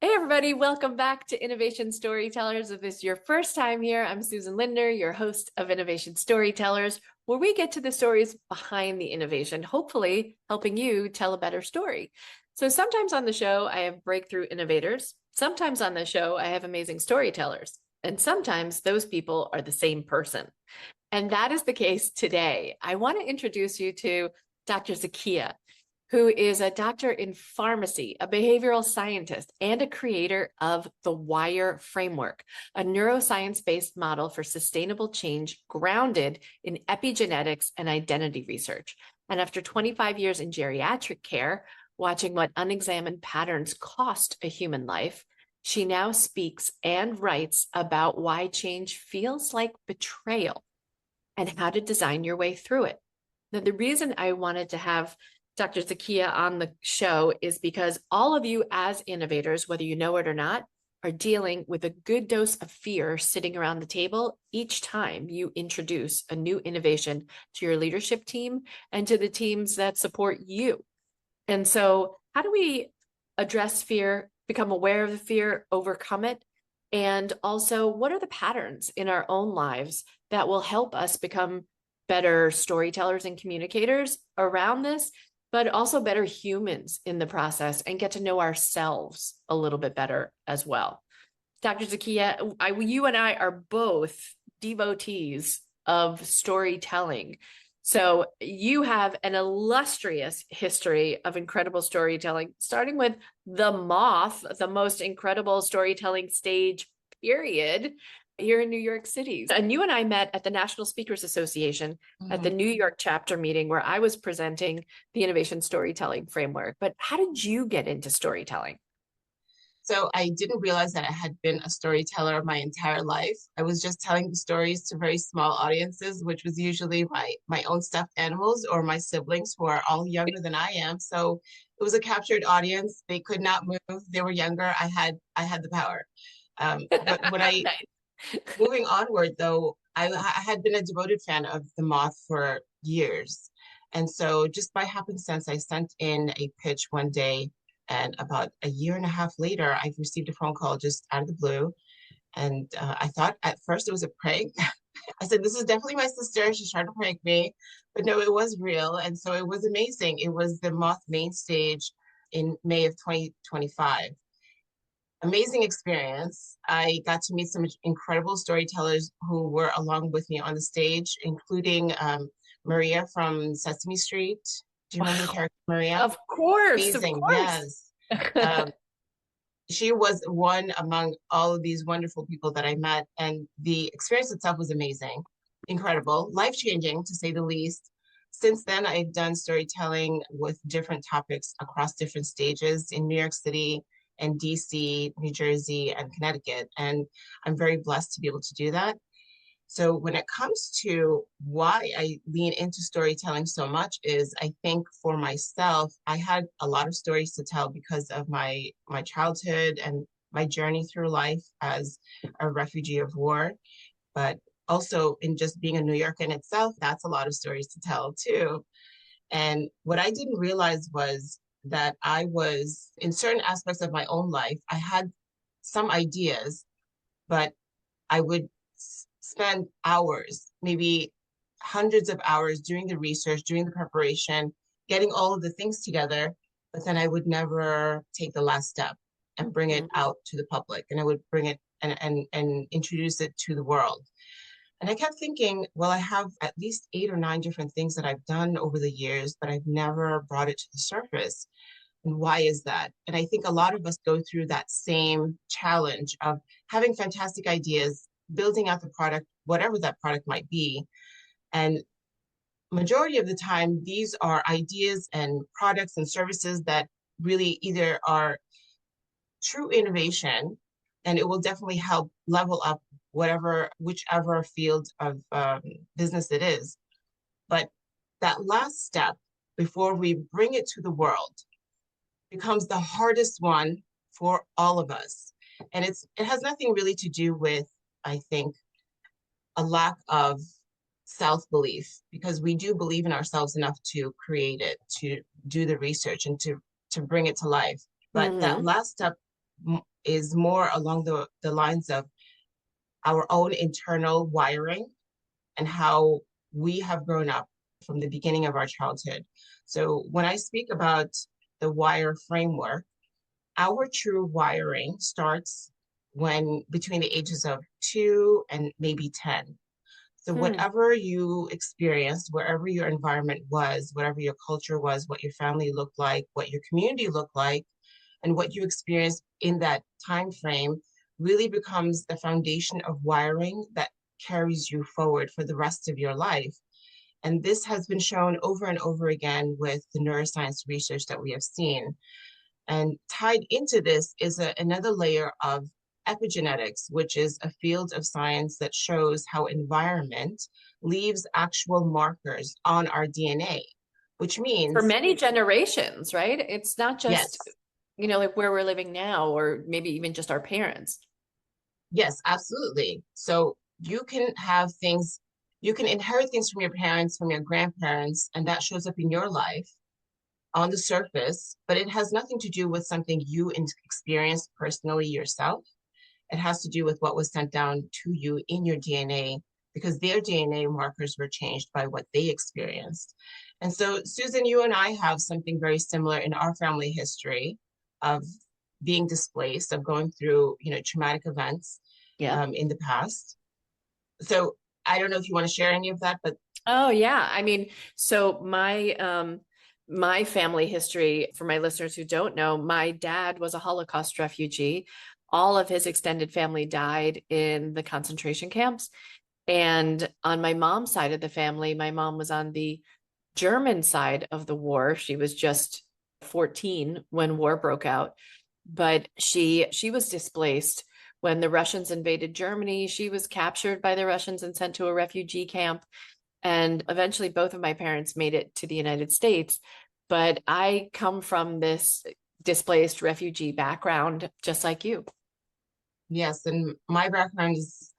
Hey everybody, welcome back to Innovation Storytellers. If this is your first time here, I'm Susan Linder, your host of Innovation Storytellers, where we get to the stories behind the innovation, hopefully helping you tell a better story. So sometimes on the show, I have breakthrough innovators. Sometimes on the show, I have amazing storytellers. And sometimes those people are the same person. And that is the case today. I want to introduce you to Dr. Zakia, who is a doctor in pharmacy, a behavioral scientist, and a creator of the W.I.R.E.d framework, a neuroscience-based model for sustainable change grounded in epigenetics and identity research. And after 25 years in geriatric care, watching what unexamined patterns cost a human life, she now speaks and writes about why change feels like betrayal and how to design your way through it. Now, the reason I wanted to have Dr. Zakia on the show is because all of you as innovators, whether you know it or not, are dealing with a good dose of fear sitting around the table each time you introduce a new innovation to your leadership team and to the teams that support you. And so, how do we address fear, become aware of the fear, overcome it? And also, what are the patterns in our own lives that will help us become better storytellers and communicators around this, but also better humans in the process and get to know ourselves a little bit better as well? Dr. Zakia, you and I are both devotees of storytelling. So you have an illustrious history of incredible storytelling, starting with The Moth, the most incredible storytelling stage, period, here in New York City. And you and I met at the National Speakers Association at the New York chapter meeting where I was presenting the innovation storytelling framework. But how did you get into storytelling? So I didn't realize that I had been a storyteller my entire life. I was just telling the stories to very small audiences, which was usually my own stuffed animals or my siblings who are all younger than I am. So it was a captured audience. They could not move. They were younger. I had the power. But when I moving onward though, I had been a devoted fan of The Moth for years. And so just by happenstance, I sent in a pitch one day, and about a year and a half later, I received a phone call just out of the blue. And I thought at first it was a prank. I said, this is definitely my sister. She's trying to prank me. But no, it was real. And so it was amazing. It was the Moth main stage in May of 2025. Amazing experience. I got to meet some incredible storytellers who were along with me on the stage, including Maria from Sesame Street. Do you remember the Wow. character Maria? Of course, of Amazing, course. yes. Um, she was one among all of these wonderful people that I met, and the experience itself was amazing, incredible, life-changing to say the least. Since then, I've done storytelling with different topics across different stages in New York City and DC, New Jersey, and Connecticut. And I'm very blessed to be able to do that. So when it comes to why I lean into storytelling so much is I think for myself, I had a lot of stories to tell because of my childhood and my journey through life as a refugee of war. But also in just being a New Yorker in itself, that's a lot of stories to tell too. And what I didn't realize was that I was in certain aspects of my own life, I had some ideas, but I would spend hours, maybe hundreds of hours doing the research, doing the preparation, getting all of the things together, but then I would never take the last step and bring it Mhm. out to the public. And I would bring it and introduce it to the world. And I kept thinking, well, I have at least 8 or 9 different things that I've done over the years, but I've never brought it to the surface. And why is that? And I think a lot of us go through that same challenge of having fantastic ideas, building out the product, whatever that product might be. And majority of the time, these are ideas and products and services that really either are true innovation, and it will definitely help level up whichever field of business it is. But that last step before we bring it to the world becomes the hardest one for all of us. And it has nothing really to do with, I think, a lack of self-belief, because we do believe in ourselves enough to create it, to do the research and to bring it to life. But that Mhm. last step is more along the lines of our own internal wiring and how we have grown up from the beginning of our childhood. So when I speak about the WIRE framework, our true wiring starts when between the ages of 2 and maybe 10. So Hmm. whatever you experienced, wherever your environment was, whatever your culture was, what your family looked like, what your community looked like, and what you experienced in that time frame really becomes the foundation of wiring that carries you forward for the rest of your life. And this has been shown over and over again with the neuroscience research that we have seen. And tied into this is another layer of epigenetics, which is a field of science that shows how environment leaves actual markers on our DNA, which For means, many generations, right? It's not just, yes, like where we're living now, or maybe even just our parents. yes, absolutely. So you can have things, you can inherit things from your parents, from your grandparents, and that shows up in your life on the surface, but it has nothing to do with something you experienced personally yourself. It has to do with what was sent down to you in your DNA because their DNA markers were changed by what they experienced. And so, Susan, you and I have something very similar in our family history of being displaced, of going through, traumatic events Yeah. in the past. So I don't know if you want to share any of that, but Oh yeah. I mean, so my family history, for my listeners who don't know, my dad was a Holocaust refugee. All of his extended family died in the concentration camps. And on my mom's side of the family, my mom was on the German side of the war. She was just 14 when war broke out, but she was displaced when the Russians invaded Germany. She was captured by the Russians and sent to a refugee camp. And eventually, both of my parents made it to the United States. But I come from this displaced refugee background, just like you. yes, and my background is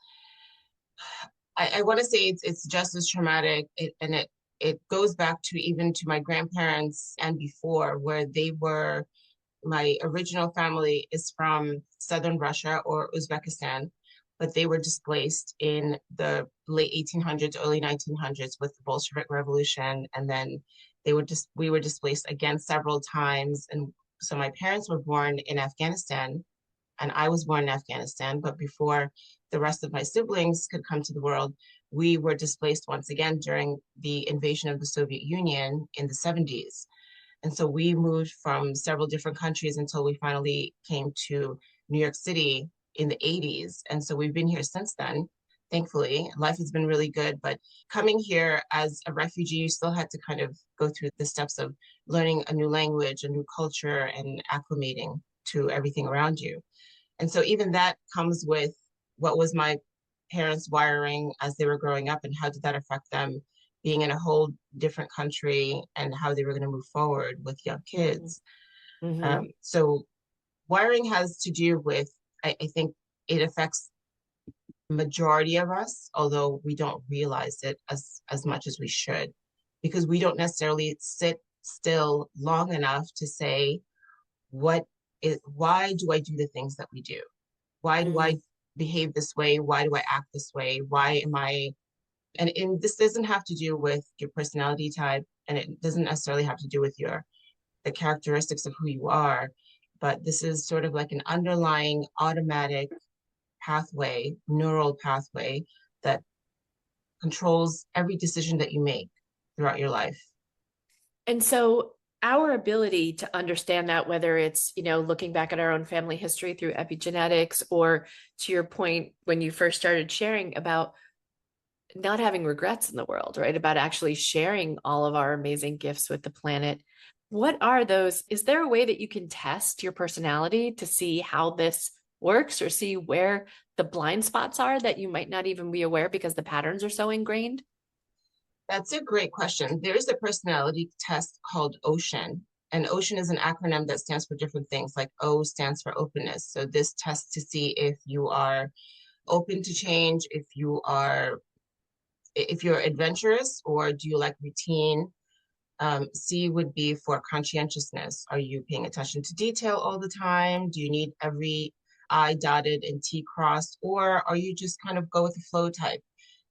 I want to say it's just as traumatic, and it goes back to even to my grandparents and before, where they were. My original family is from southern Russia or Uzbekistan, but they were displaced in the late 1800s, early 1900s with the Bolshevik Revolution, and then we were displaced again several times, and so my parents were born in Afghanistan and I was born in Afghanistan, but before the rest of my siblings could come to the world, we were displaced once again during the invasion of the Soviet Union in the 70s. And so we moved from several different countries until we finally came to New York City in the 80s. And so we've been here since then. Thankfully, life has been really good. But coming here as a refugee, you still had to kind of go through the steps of learning a new language, a new culture, and acclimating to everything around you. And so even that comes with what was my parents' wiring as they were growing up and how did that affect them being in a whole different country and how they were going to move forward with young Mhm. kids. Mhm. So wiring has to do with, I think it affects majority of us, although we don't realize it as much as we should, because we don't necessarily sit still long enough to say, why do I do the things that we do? Why do I Mhm. behave this way? Why do I act this way? Why am I? And this doesn't have to do with your personality type, and it doesn't necessarily have to do with the characteristics of who you are, but this is sort of like an underlying automatic pathway, neural pathway that controls every decision that you make throughout your life. And so our ability to understand that, whether it's, looking back at our own family history through epigenetics, or to your point when you first started sharing about not having regrets in the world, right? About actually sharing all of our amazing gifts with the planet. What are those? Is there a way that you can test your personality to see how this works, or see where the blind spots are that you might not even be aware because the patterns are so ingrained? That's a great question. There's a personality test called Ocean, and Ocean is an acronym that stands for different things. Like O stands for openness. So this tests to see if you are open to change, if you're adventurous, or do you like routine? C would be for conscientiousness. Are you paying attention to detail all the time? Do you need every I dotted and T crossed? Or are you just kind of go with the flow type?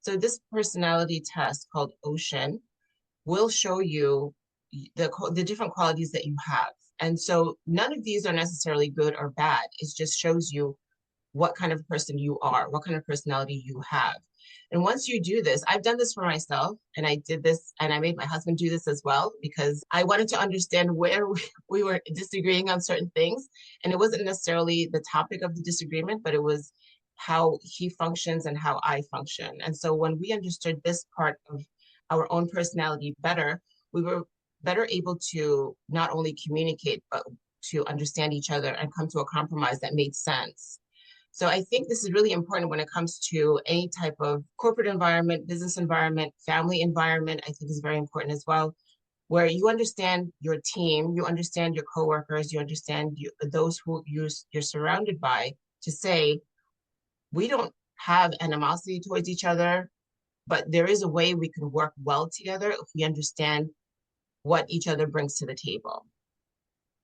So this personality test called Ocean will show you the different qualities that you have. And so none of these are necessarily good or bad. It just shows you what kind of person you are, what kind of personality you have. And once you do this, I've done this for myself, and I did this, and I made my husband do this as well, because I wanted to understand where we were disagreeing on certain things. And it wasn't necessarily the topic of the disagreement, but it was how he functions and how I function. And so when we understood this part of our own personality better, we were better able to not only communicate, but to understand each other and come to a compromise that made sense. So I think this is really important when it comes to any type of corporate environment, business environment, family environment. I think is very important as well, where you understand your team, you understand your coworkers, you understand those who you're surrounded by, to say, we don't have animosity towards each other, but there is a way we can work well together if we understand what each other brings to the table.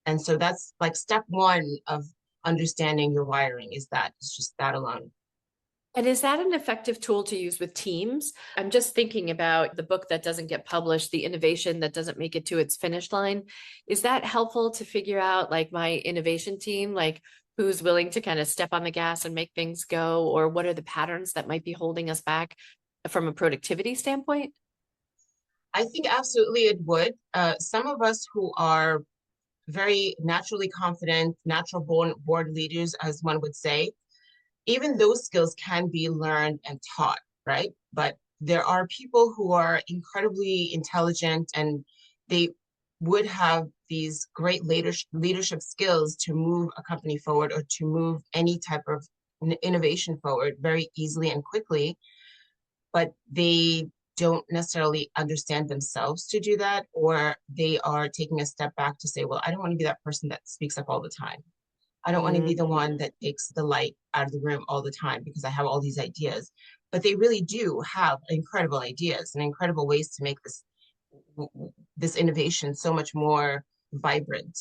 And so that's like step one of understanding your wiring, is that it's just that alone. And is that an effective tool to use with teams? I'm just thinking about the book that doesn't get published, the innovation that doesn't make it to its finish line. Is that helpful to figure out, like, my innovation team, like who's willing to kind of step on the gas and make things go, or what are the patterns that might be holding us back from a productivity standpoint? I think absolutely it would. Some of us who are very naturally confident, natural born board leaders, as one would say, even those skills can be learned and taught, right? But there are people who are incredibly intelligent, and they would have these great leadership skills to move a company forward, or to move any type of innovation forward very easily and quickly, but they don't necessarily understand themselves to do that, or they are taking a step back to say, well, I don't want to be that person that speaks up all the time. I don't want to be the one that takes the light out of the room all the time because I have all these ideas. But they really do have incredible ideas and incredible ways to make this innovation so much more vibrant.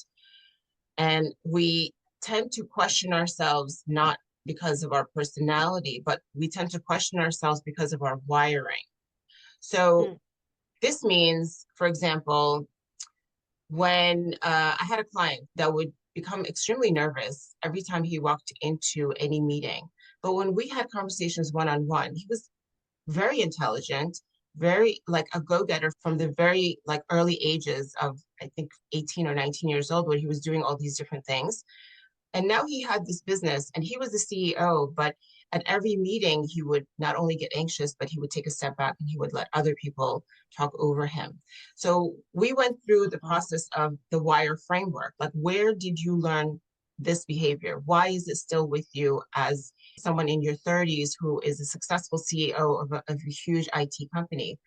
And we tend to question ourselves, not because of our personality, but we tend to question ourselves because of our wiring. So this means, for example, when I had a client that would become extremely nervous every time he walked into any meeting. But when we had conversations one-on-one, he was very intelligent, very like a go-getter from the very like early ages of, I think, 18 or 19 years old, where he was doing all these different things. And now he had this business and he was the CEO, but at every meeting, he would not only get anxious, but he would take a step back and he would let other people talk over him. So we went through the process of the WIRE framework. Like, where did you learn this behavior? Why is it still with you as someone in your 30s who is a successful CEO of a huge IT company?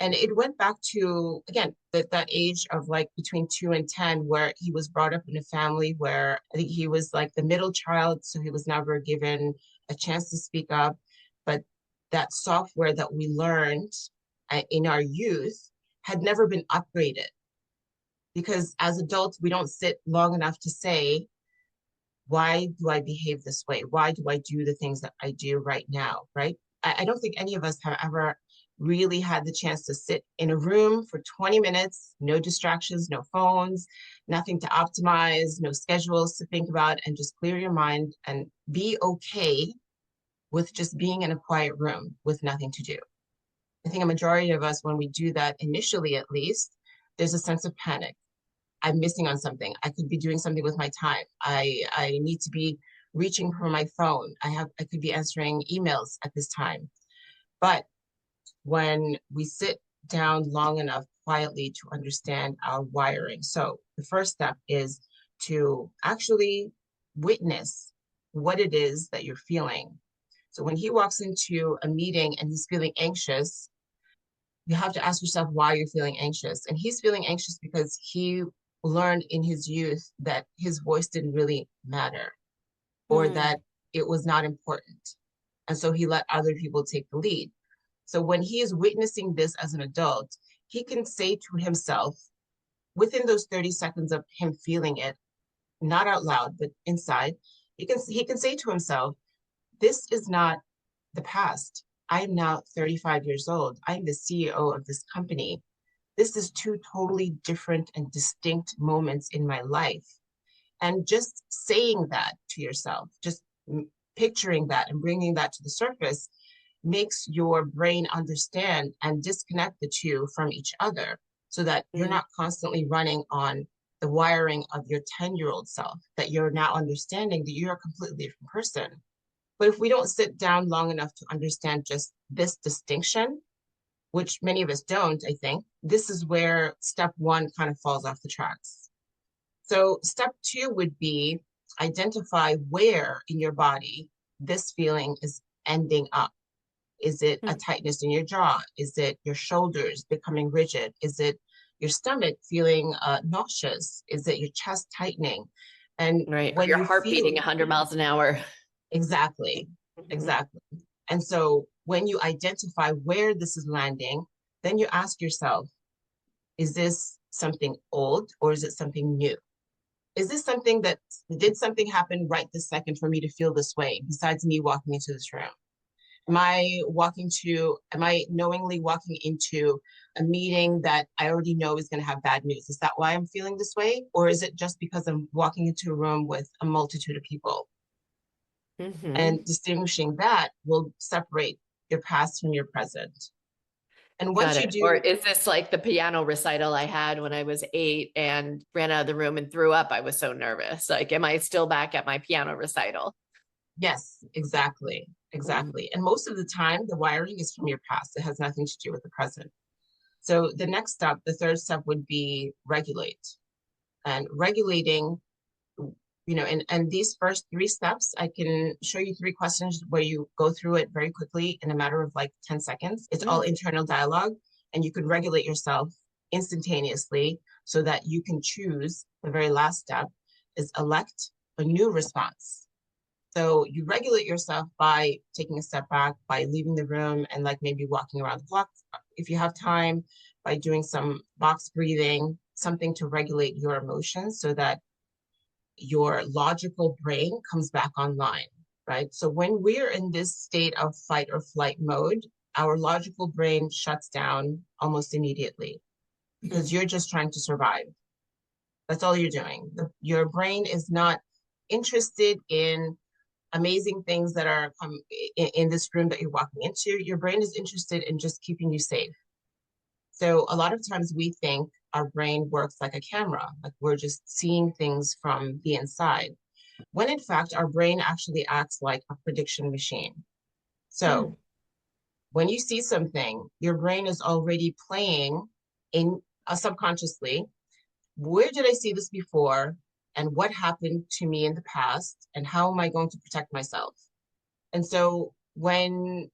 And it went back to, again, that age of like between 2 and 10, where he was brought up in a family where I think he was like the middle child. So he was never given a chance to speak up. But that software that we learned in our youth had never been upgraded. Because as adults, we don't sit long enough to say, why do I behave this way? Why do I do the things that I do right now? Right? I don't think any of us have ever really had the chance to sit in a room for 20 minutes, no distractions, no phones, nothing to optimize, no schedules to think about, and just clear your mind and be okay with just being in a quiet room with nothing to do. I think a majority of us, when we do that initially at least, there's a sense of panic. I'm missing on something. I could be doing something with my time. I need to be reaching for my phone. I could be answering emails at this time. But when we sit down long enough quietly to understand our wiring. So the first step is to actually witness what it is that you're feeling. So when he walks into a meeting and he's feeling anxious, you have to ask yourself why you're feeling anxious. And he's feeling anxious because he learned in his youth that his voice didn't really matter, or that it was not important. And so he let other people take the lead. So when he is witnessing this as an adult, he can say to himself within those 30 seconds of him feeling it, not out loud, but inside, he can say to himself, this is not the past. I am now 35 years old. I'm the CEO of this company. This is two totally different and distinct moments in my life. And just saying that to yourself, just picturing that and bringing that to the surface makes your brain understand and disconnect the two from each other so that you're Mm. not constantly running on the wiring of your 10-year-old self, that you're now understanding that you're a completely different person. But if we don't sit down long enough to understand just this distinction, which many of us don't, I think, this is where step one kind of falls off the tracks. So step two would be identify where in your body this feeling is ending up. Is it a Mm. tightness in your jaw? Is it your shoulders becoming rigid? Is it your stomach feeling nauseous? Is it your chest tightening? And Right. Or when your you heart beating feel 100 miles an hour. exactly, Mhm. exactly. And so when you identify where this is landing, then you ask yourself, is this something old or is it something new? Is this something that did something happen right this second for me to feel this way besides me walking into this room? Am I knowingly walking into a meeting that I already know is going to have bad news? Is that why I'm feeling this way? Or is it just because I'm walking into a room with a multitude of people? Mhm. And distinguishing that will separate your past from your present. And Got once you it. Or do, is this like the piano recital I had when I was 8 and ran out of the room and threw up? I was so nervous. Like, am I still back at my piano recital? yes, exactly, Mm. exactly. And most of the time, the wiring is from your past. It has nothing to do with the present. So the next step, the third step would be regulate. And regulating, and these first three steps, I can show you three questions where you go through it very quickly in a matter of like 10 seconds. It's all Mm. internal dialogue, and you can regulate yourself instantaneously so that you can choose the very last step is elect a new response. So you regulate yourself by taking a step back, by leaving the room and like maybe walking around the block if you have time, by doing some box breathing, something to regulate your emotions so that your logical brain comes back online, right? So when we're in this state of fight or flight mode, our logical brain shuts down almost immediately because Mm. you're just trying to survive. That's all you're doing. Your brain is not interested in amazing things that are in this room that you're walking into. Your brain is interested in just keeping you safe. So a lot of times we think our brain works like a camera, like we're just seeing things from the inside, when in fact our brain actually acts like a prediction machine. So Mm. when you see something, your brain is already playing in subconsciously, where did I see this before? And what happened to me in the past? And how am I going to protect myself? And so when,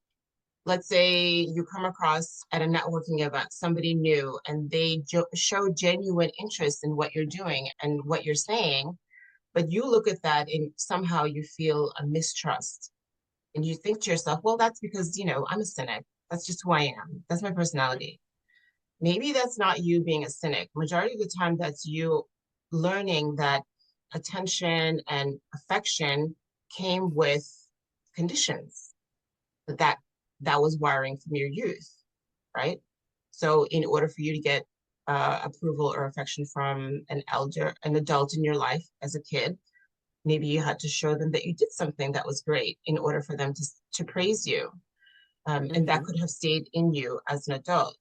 let's say, you come across at a networking event somebody new and they show genuine interest in what you're doing and what you're saying, but you look at that and somehow you feel a mistrust. And you think to yourself, well, that's because, I'm a cynic. That's just who I am. That's my personality. Maybe that's not you being a cynic. Majority of the time, that's you learning that attention and affection came with conditions that that was wiring from your youth, right? So in order for you to get approval or affection from an adult in your life as a kid, maybe you had to show them that you did something that was great in order for them to praise you. And that Mhm. could have stayed in you as an adult.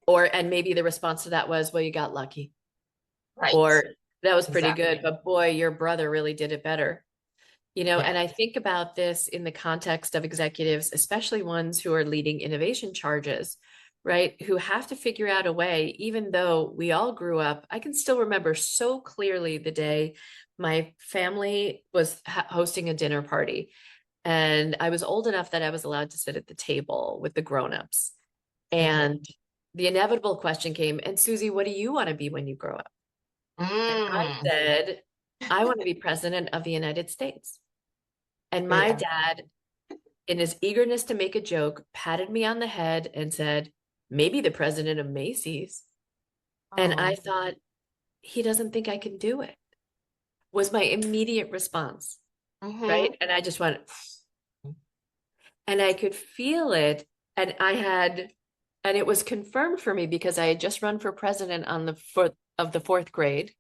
And maybe the response to that was, well, you got lucky. Right. Or that was pretty good, Exactly. but boy, your brother really did it better. Yeah. And I think about this in the context of executives, especially ones who are leading innovation charges, right? Who have to figure out a way, even though we all grew up. I can still remember so clearly the day my family was hosting a dinner party. And I was old enough that I was allowed to sit at the table with the grown-ups. Okay. And the inevitable question came, and Susie, what do you want to be when you grow up? And I Mm. said, I want to be president of the United States. And my Yeah. dad, in his eagerness to make a joke, patted me on the head and said, maybe the president of Macy's. And I Oh. thought, he doesn't think I can do it, was my immediate response. Mm-hmm. Right. And I just went, and I could feel it. And and it was confirmed for me because I had just run for president on the fourth grade.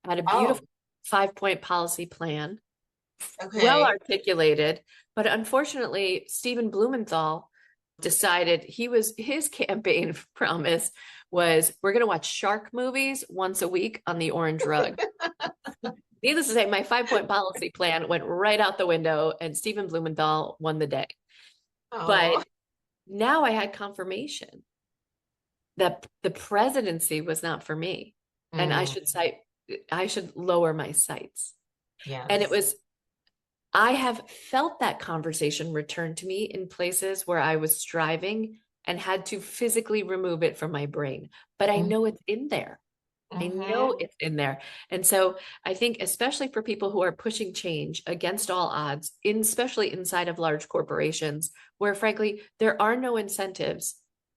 I had a Oh, beautiful 5-point policy plan, well okay. articulated. But unfortunately, Stephen Blumenthal decided his campaign promise was, we're going to watch shark movies once a week on the orange rug. Needless to say, my 5-point policy plan went right out the window and Stephen Blumenthal won the day. But Oh. now I had confirmation that the presidency was not for me. And Mm, I should lower my sights. And yes. I have felt that conversation return to me in places where I was striving and had to physically remove it from my brain. But I know it's in there. I know Mm-hmm. it's in there. And so I think, especially for people who are pushing change against all odds, especially inside of large corporations, where frankly, there are no incentives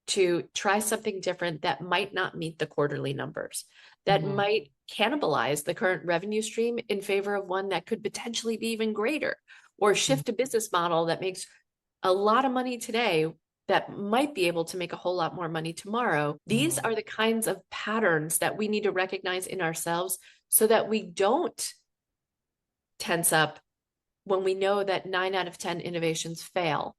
to try something different that might not meet the quarterly numbers, that Mm-hmm. might cannibalize the current revenue stream in favor of one that could potentially be even greater, or shift a business model that makes a lot of money today that might be able to make a whole lot more money tomorrow. These Mm-hmm. are the kinds of patterns that we need to recognize in ourselves so that we don't tense up when we know that 9 out of 10 innovations fail,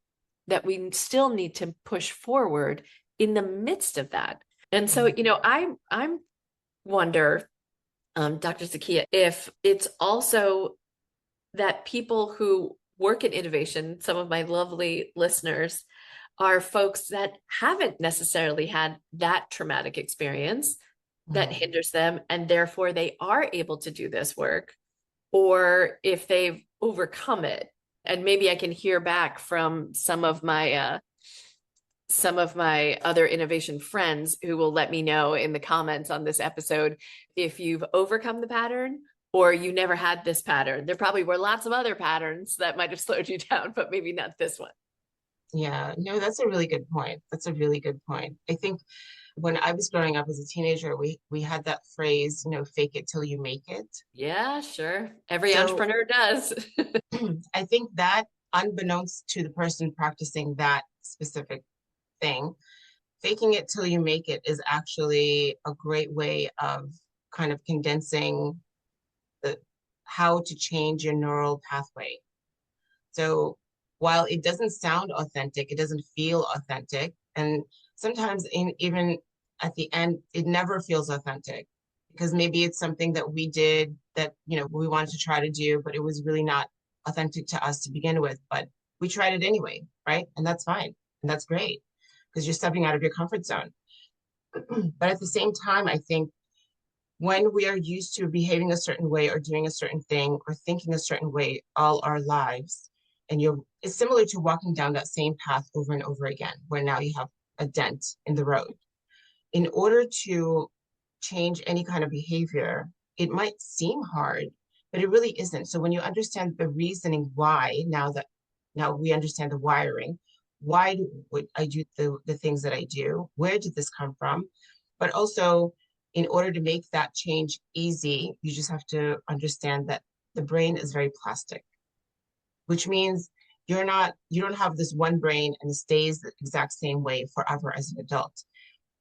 that we still need to push forward in the midst of that. And so, I'm wonder, Dr. Zakia, if it's also that people who work in innovation, some of my lovely listeners, are folks that haven't necessarily had that traumatic experience that Mm-hmm. hinders them, and therefore they are able to do this work, or if they've overcome it. And maybe I can hear back from some of my other innovation friends who will let me know in the comments on this episode if you've overcome the pattern or you never had this pattern. There probably were lots of other patterns that might have slowed you down, but maybe not this one. Yeah, no, that's a really good point. That's a really good point. I think when I was growing up as a teenager, we had that phrase, fake it till you make it. Yeah, sure. Every So entrepreneur does. I think that unbeknownst to the person practicing that specific thing, faking it till you make it is actually a great way of kind of condensing the how to change your neural pathway. So while it doesn't sound authentic, it doesn't feel authentic. And sometimes even at the end, it never feels authentic because maybe it's something that we did that, we wanted to try to do, but it was really not authentic to us to begin with. But we tried it anyway, right? And that's fine. And that's great because you're stepping out of your comfort zone. But at the same time, I think when we are used to behaving a certain way or doing a certain thing or thinking a certain way all our lives, and it's similar to walking down that same path over and over again, where now you have a dent in the road. In order to change any kind of behavior, it might seem hard, but it really isn't. So when you understand the reasoning why, now we understand the wiring, why would I do the things that I do? Where did this come from? But also, in order to make that change easy, you just have to understand that the brain is very plastic, which means you don't have this one brain and it stays the exact same way forever as an adult.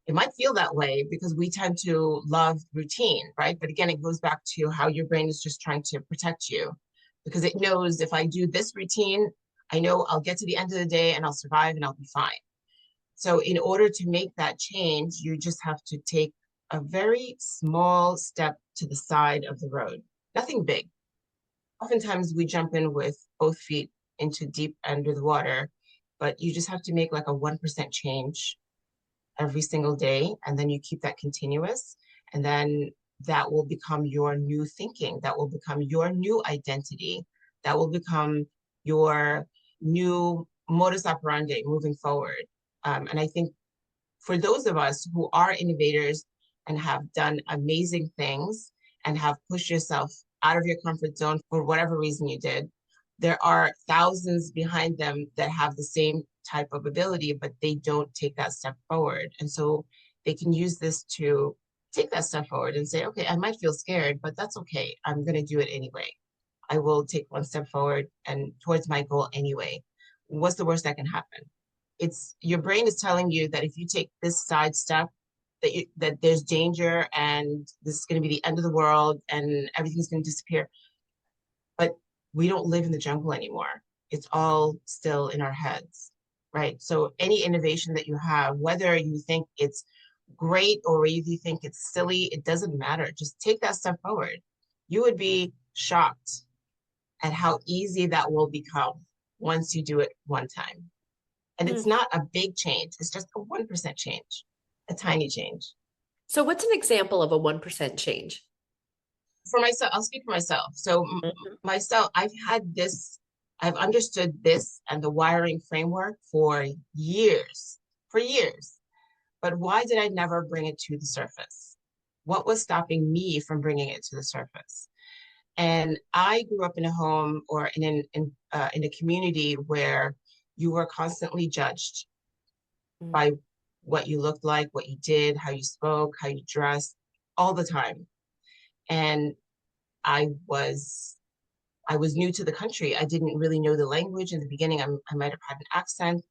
It might feel that way because we tend to love routine, right? But again, it goes back to how your brain is just trying to protect you because it knows if I do this routine, I know I'll get to the end of the day and I'll survive and I'll be fine. So, in order to make that change, you just have to take a very small step to the side of the road, nothing big. Oftentimes, we jump in with both feet into deep under the water, but you just have to make like a 1% change every single day. And then you keep that continuous. And then that will become your new thinking. That will become your new identity. That will become your new modus operandi moving forward. And I think for those of us who are innovators and have done amazing things and have pushed yourself out of your comfort zone for whatever reason you did, there are thousands behind them that have the same type of ability, but they don't take that step forward. And so they can use this to take that step forward and say, okay, I might feel scared, but that's okay. I'm going to do it anyway. I will take one step forward and towards my goal anyway. What's the worst that can happen? It's your brain is telling you that if you take this side step, that there's danger and this is going to be the end of the world and everything's going to disappear. But we don't live in the jungle anymore. It's all still in our heads, right? So any innovation that you have, whether you think it's great or if you think it's silly, it doesn't matter. Just take that step forward. You would be shocked at how easy that will become once you do it one time. And it's not a big change, it's just a 1% change, a tiny change. So what's an example of a 1% change? For myself, I'll speak for myself. So Mhm. myself, I've understood this and the wiring framework for years. But why did I never bring it to the surface? What was stopping me from bringing it to the surface? And I grew up in a home or in a community where you were constantly judged Mm. by what you looked like, what you did, how you spoke, how you dressed, all the time. And I was I was new to the country. I didn't really know the language in the beginning. I might have had an accent.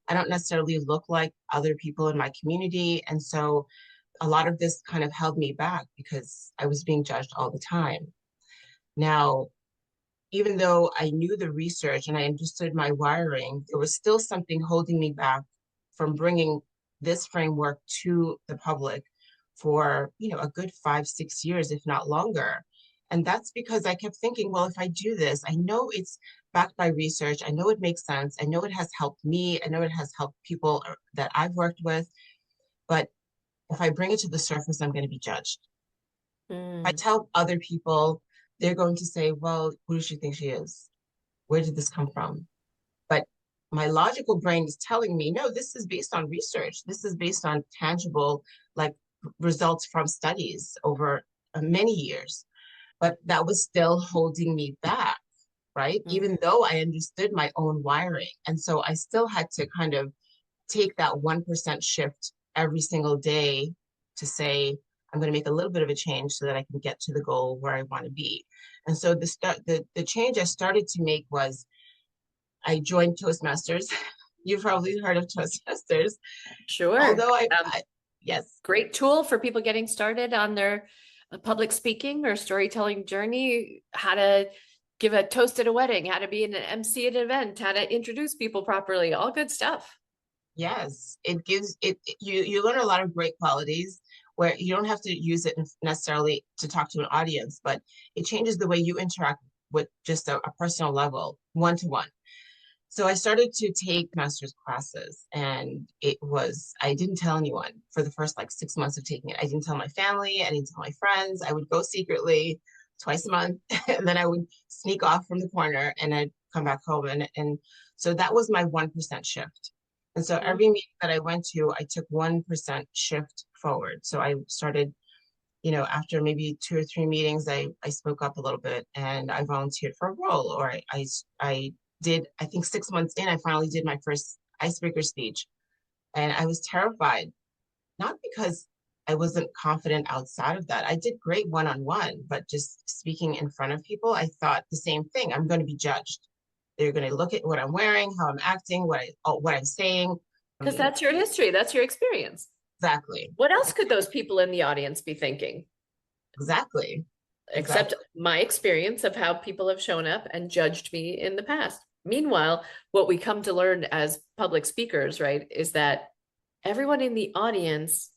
I don't necessarily look like other people in my community, and so a lot of this kind of held me back because I was being judged all the time. Now, even though I knew the research and I understood my wiring, there was still something holding me back from bringing this framework to the public for, a good 5, 6 years, if not longer. And that's because I kept thinking, well, if I do this, I know it's backed by research. I know it makes sense. I know it has helped me. I know it has helped people that I've worked with. But if I bring it to the surface, I'm going to be judged. If I Mm. tell other people, they're going to say, well, who does she think she is? Where did this come from? But my logical brain is telling me, no, this is based on research. This is based on tangible, like results from studies over many years. But that was still holding me back, right? Mm. Even though I understood my own wiring. And so I still had to kind of take that 1% shift every single day to say, I'm going to make a little bit of a change so that I can get to the goal where I want to be. And so the change I started to make was I joined Toastmasters. You've probably heard of Toastmasters. Sure. Although yes, Great tool for people getting started on their public speaking or storytelling journey, how to give a toast at a wedding, how to be an MC at an event, how to introduce people properly, all good stuff. yes, it gives it, you learn a lot of great qualities where you don't have to use it necessarily to talk to an audience, but it changes the way you interact with just a personal level, one to one. So I started to take master's classes, and I didn't tell anyone for the first like 6 months of taking it. I didn't tell my family, I didn't tell my friends. I would go secretly twice a month, and then I would sneak off from the corner and I'd come back home. And so that was my 1% shift. And so Mm. every meeting that I went to, I took 1% shift forward. So I started, after maybe 2 or 3 meetings, I spoke up a little bit and I volunteered for a role, or I did, I think 6 months in, I finally did my first icebreaker speech. And I was terrified, not because I wasn't confident outside of that. I did great one on one, but just speaking in front of people, I thought the same thing. I'm going to be judged. They're going to look at what I'm wearing, how I'm acting, what I'm saying. Because that's your history, that's your experience. Exactly. What else could those people in the audience be thinking? Exactly. Except Exactly. my experience of how people have shown up and judged me in the past. Meanwhile, what we come to learn as public speakers, right, is that everyone in the audience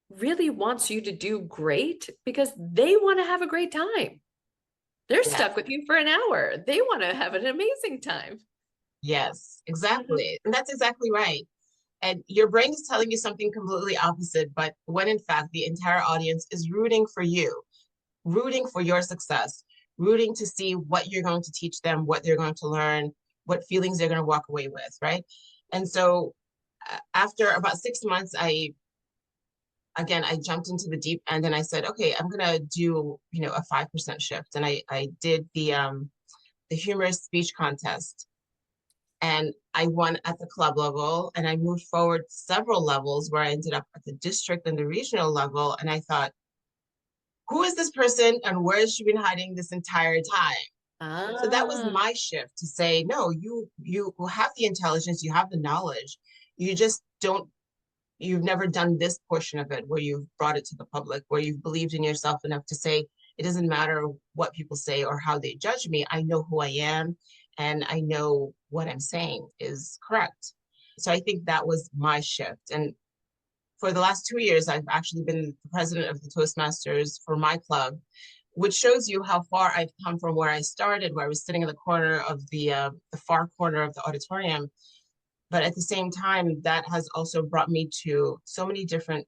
really wants you to do great because they want to have a great time. They're Yes. stuck with you for an hour. They want to have an amazing time. Yes. Mhm. Exactly. And that's exactly right. And your brain is telling you something completely opposite, but when in fact the entire audience is rooting for you, rooting for your success, rooting to see what you're going to teach them, what they're going to learn, what feelings they're going to walk away with, right? And so after about 6 months, I jumped into the deep end and I said, okay, I'm going to do, a 5% shift. And I did the the humorous speech contest. And I won at the club level, and I moved forward several levels where I ended up at the district and the regional level. And I thought, who is this person and where has she been hiding this entire time? So that was Ah, my shift to say, no, you have the intelligence, you have the knowledge. You just don't, you've never done this portion of it where you've brought it to the public, where you've believed in yourself enough to say, it doesn't matter what people say or how they judge me. I know who I am and I know what I'm saying is correct. So I think that was my shift. And for the last 2 years, I've actually been the president of the Toastmasters for my club, which shows you how far I've come from where I started, where I was sitting in the corner of the far corner of the auditorium. But at the same time, that has also brought me to so many different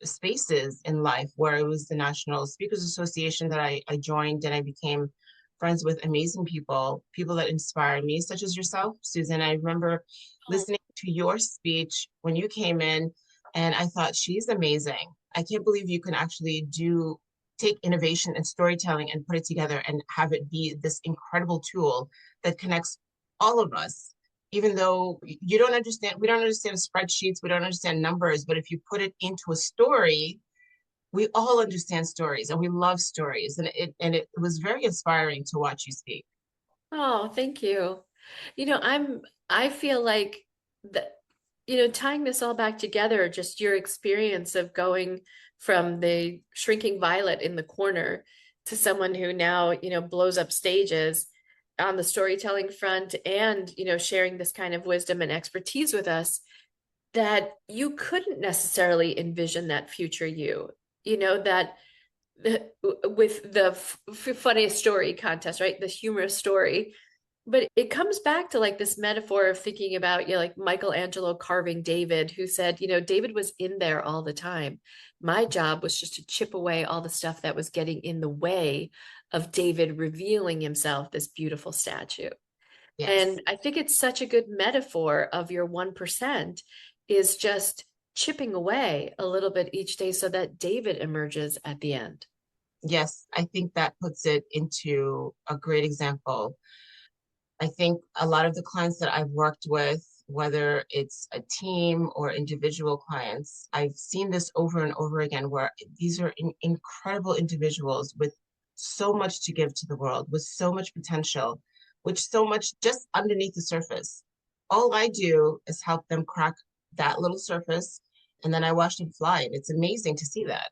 spaces in life, where it was the National Speakers Association that I joined, and I became friends with amazing people, people that inspired me, such as yourself, Susan. I remember oh, listening to your speech when you came in, and I thought, she's amazing. I can't believe you can actually take innovation and storytelling and put it together and have it be this incredible tool that connects all of us. Even though you don't understand, we don't understand spreadsheets, we don't understand numbers, but if you put it into a story, we all understand stories and we love stories. And it was very inspiring to watch you speak. oh, thank you. I feel like that, tying this all back together, just your experience of going from the shrinking violet in the corner to someone who now, blows up stages on the storytelling front and, sharing this kind of wisdom and expertise with us that you couldn't necessarily envision that future that with the funniest story contest, right? The humorous story. But it comes back to like this metaphor of thinking about, like Michelangelo carving David, who said, David was in there all the time. My job was just to chip away all the stuff that was getting in the way of David revealing himself, this beautiful statue. Yes. And I think it's such a good metaphor of your 1% is just chipping away a little bit each day so that David emerges at the end. Yes, I think that puts it into a great example. I think a lot of the clients that I've worked with, whether it's a team or individual clients, I've seen this over and over again where these are incredible individuals with so much to give to the world, with so much potential, with so much just underneath the surface. All I do is help them crack that little surface, and then I watch them fly. And it's amazing to see that.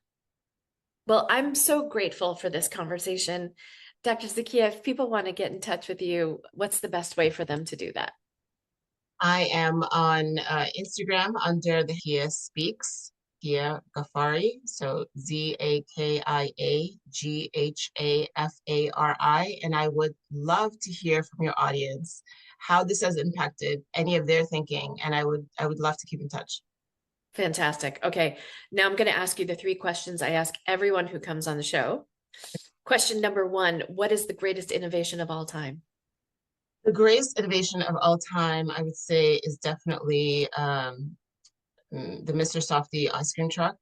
Well, I'm so grateful for this conversation. Dr. Zakia, if people want to get in touch with you, what's the best way for them to do that? I am on Instagram under the Zakia Speaks, Zakia Ghafari. So Zakia Ghafari. And I would love to hear from your audience how this has impacted any of their thinking. And I would love to keep in touch. Fantastic. Okay. Now I'm going to ask you the three questions I ask everyone who comes on the show. Question number one, what is the greatest innovation of all time? The greatest innovation of all time, I would say, is definitely the Mr. Softy ice cream truck.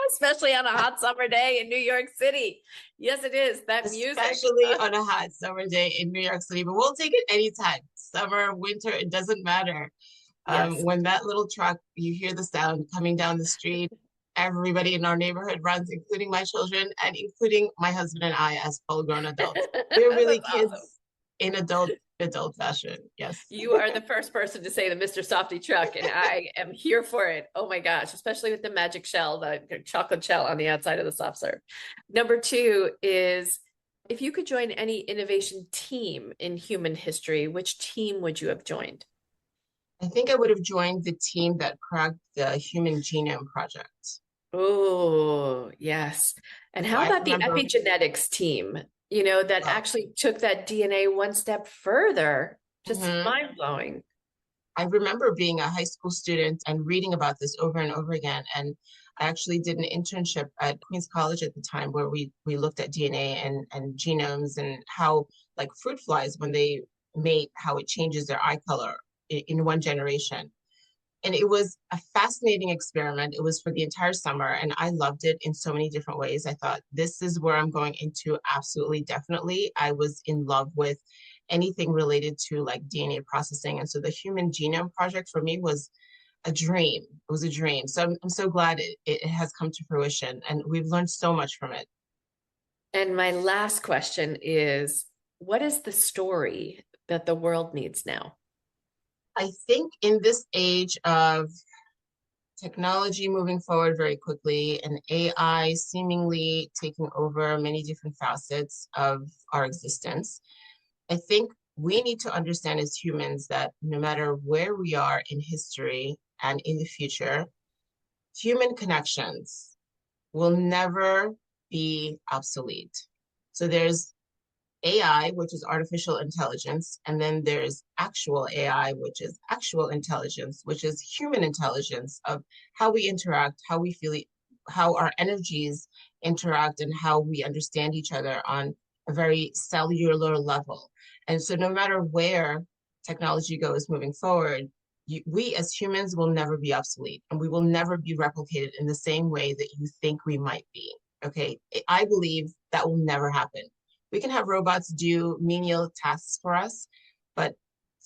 Especially on a hot summer day in New York City. Yes, it is. That music. Especially on a hot summer day in New York City, but we'll take it anytime. Summer, winter, it doesn't matter. Yes. When that little truck, you hear the sound coming down the street, everybody in our neighborhood runs, including my children and including my husband and I as full-grown adults. We're really That's awesome. kids in adult fashion. Yes. You are the first person to say the Mr. Softy truck, and I am here for it. Oh my gosh, especially with the magic shell, the chocolate shell on the outside of the soft serve. Number two is if you could join any innovation team in human history, which team would you have joined? I think I would have joined the team that cracked the Human Genome Project. Oh, yes. And So how I about the remember, epigenetics team, that well, actually took that DNA one step further? Just mhm. mind blowing. I remember being a high school student and reading about this over and over again. And I actually did an internship at Queens College at the time where we looked at DNA and genomes and how, like fruit flies, when they mate, how it changes their eye color in one generation. And it was a fascinating experiment. It was for the entire summer, and I loved it in so many different ways. I thought, this is where I'm going into absolutely, definitely. I was in love with anything related to like DNA processing. And so the Human Genome Project for me was a dream. It was a dream. So I'm so glad it has come to fruition, and we've learned so much from it. And my last question is, what is the story that the world needs now? I think in this age of technology moving forward very quickly and AI seemingly taking over many different facets of our existence, I think we need to understand as humans that no matter where we are in history and in the future, human connections will never be obsolete. So there's AI, which is artificial intelligence, and then there's actual AI, which is actual intelligence, which is human intelligence of how we interact, how we feel, how our energies interact, and how we understand each other on a very cellular level. And so, no matter where technology goes moving forward, we as humans will never be obsolete, and we will never be replicated in the same way that you think we might be. Okay, I believe that will never happen. We can have robots do menial tasks for us, but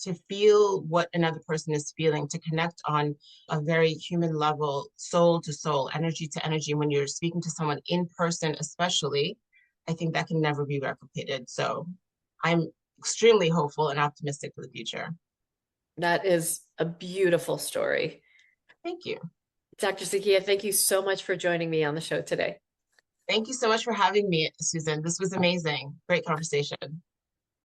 to feel what another person is feeling, to connect on a very human level, soul to soul, energy to energy, when you're speaking to someone in person, especially, I think that can never be replicated. So I'm extremely hopeful and optimistic for the future. That is a beautiful story. Thank you. Dr. Zakia, thank you so much for joining me on the show today. Thank you so much for having me, Susan. This was amazing. Great conversation.